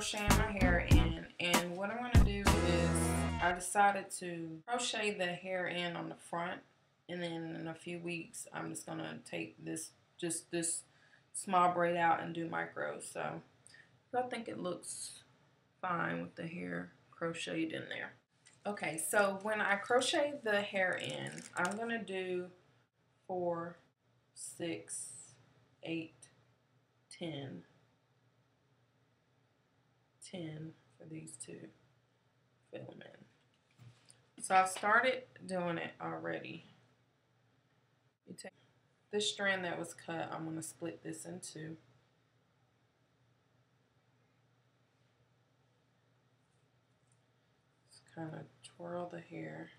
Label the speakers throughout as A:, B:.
A: crocheting my hair in, and what I'm going to do is I decided to crochet the hair in on the front, and then in a few weeks I'm just going to take this small braid out and do micros. So I think it looks fine with the hair crocheted in there. Okay, so when I crochet the hair in, I'm going to do 4, 6, 8, 10 for these two filament. So I've started doing it already. You take this strand that was cut, I'm going to split this in two. Just kind of twirl the hair.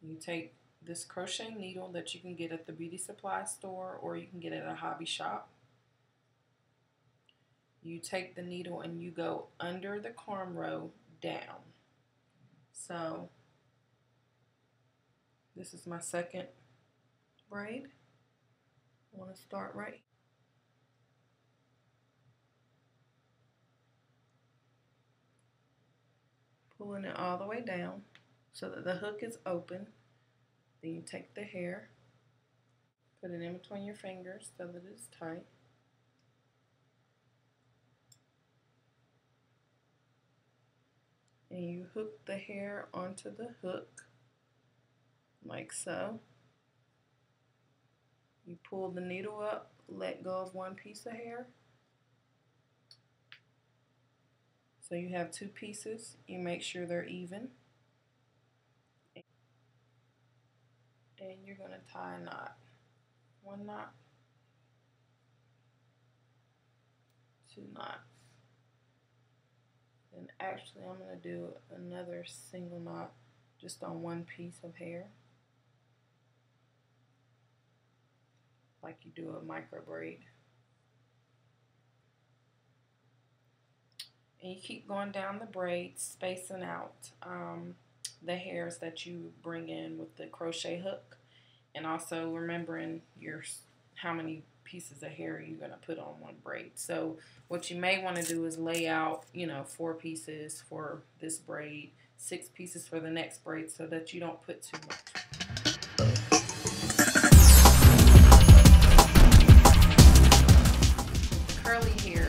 A: You take this crochet needle that you can get at the beauty supply store, or you can get it at a hobby shop. You take the needle and you go under the cornrow down. So this is my second braid. I want to start right. Pulling it all the way down so that the hook is open. Then you take the hair, put it in between your fingers so that it's tight. And you hook the hair onto the hook, like so. You pull the needle up, let go of one piece of hair. So you have two pieces. You make sure they're even. And you're going to tie a knot. 1 knot, 2 knots. And actually I'm going to do another single knot just on one piece of hair, like you do a micro braid. And you keep going down the braid, spacing out the hairs that you bring in with the crochet hook, and also remembering how many pieces of hair you're going to put on one braid. So what you may want to do is lay out, 4 pieces for this braid, 6 pieces for the next braid, so that you don't put too much. Curly hair,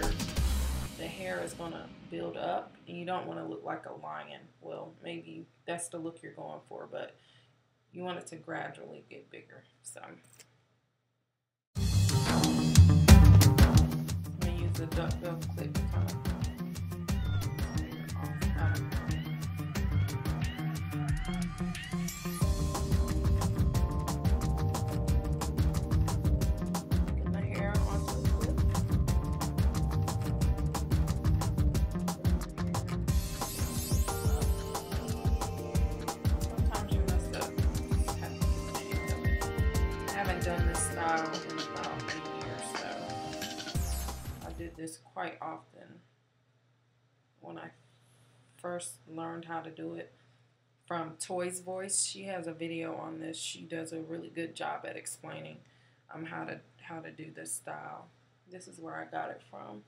A: the hair is going to build up, and you don't want to look like a lion. Well, maybe that's the look you're going for, but you want it to gradually get bigger. So the duckbill clip kind of get the hair onto the clip. Sometimes you mess up. I haven't done this style in about 8 years, so I did this quite often when I first learned how to do it from Toy's Voice. She has a video on this. She does a really good job at explaining how to do this style. This is where I got it from.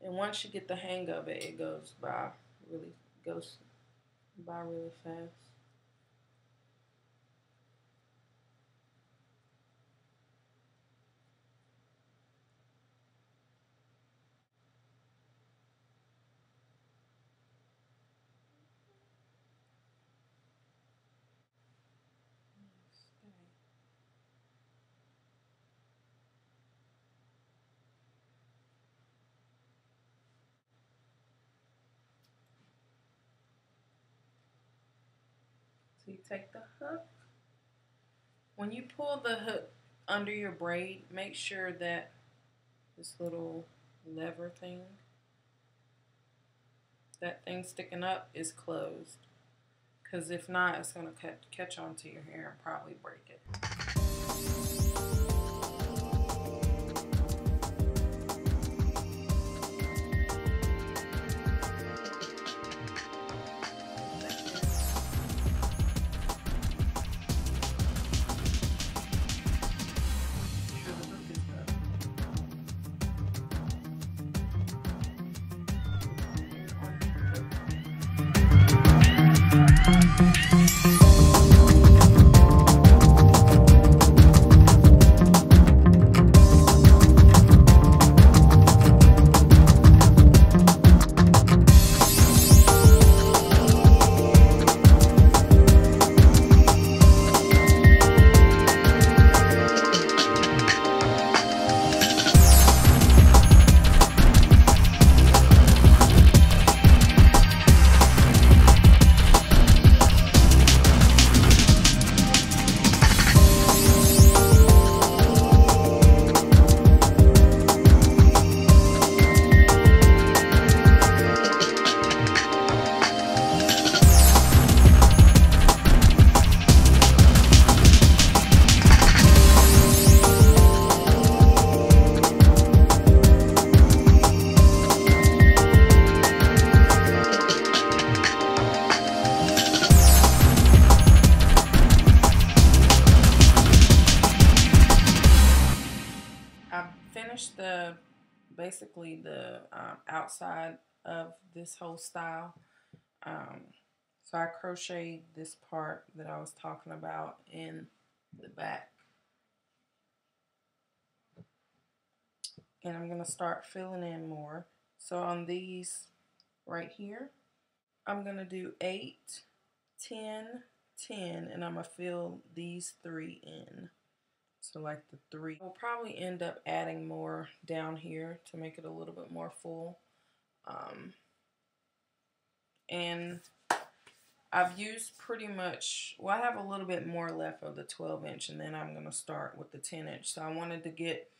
A: And once you get the hang of it, it goes by really fast. So you take the hook. When you pull the hook under your braid, make sure that this little lever thing, that thing sticking up, is closed. Because if not, it's going to catch onto your hair and probably break it. basically the outside of this whole style. So I crocheted this part that I was talking about in the back. And I'm going to start filling in more. So on these right here, I'm going to do 8, 10, 10, and I'm going to fill these 3 in. So like the 3. We'll probably end up adding more down here to make it a little bit more full. And I've used pretty much, well, I have a little bit more left of the 12-inch, and then I'm going to start with the 10-inch. So I wanted to get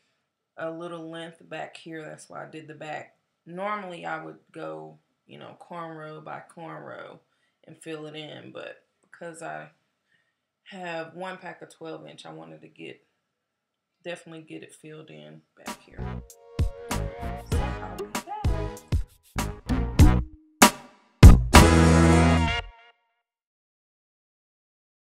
A: a little length back here. That's why I did the back. Normally I would go, you know, cornrow by cornrow and fill it in, but because I have one pack of 12-inch, I wanted to definitely get it filled in back here.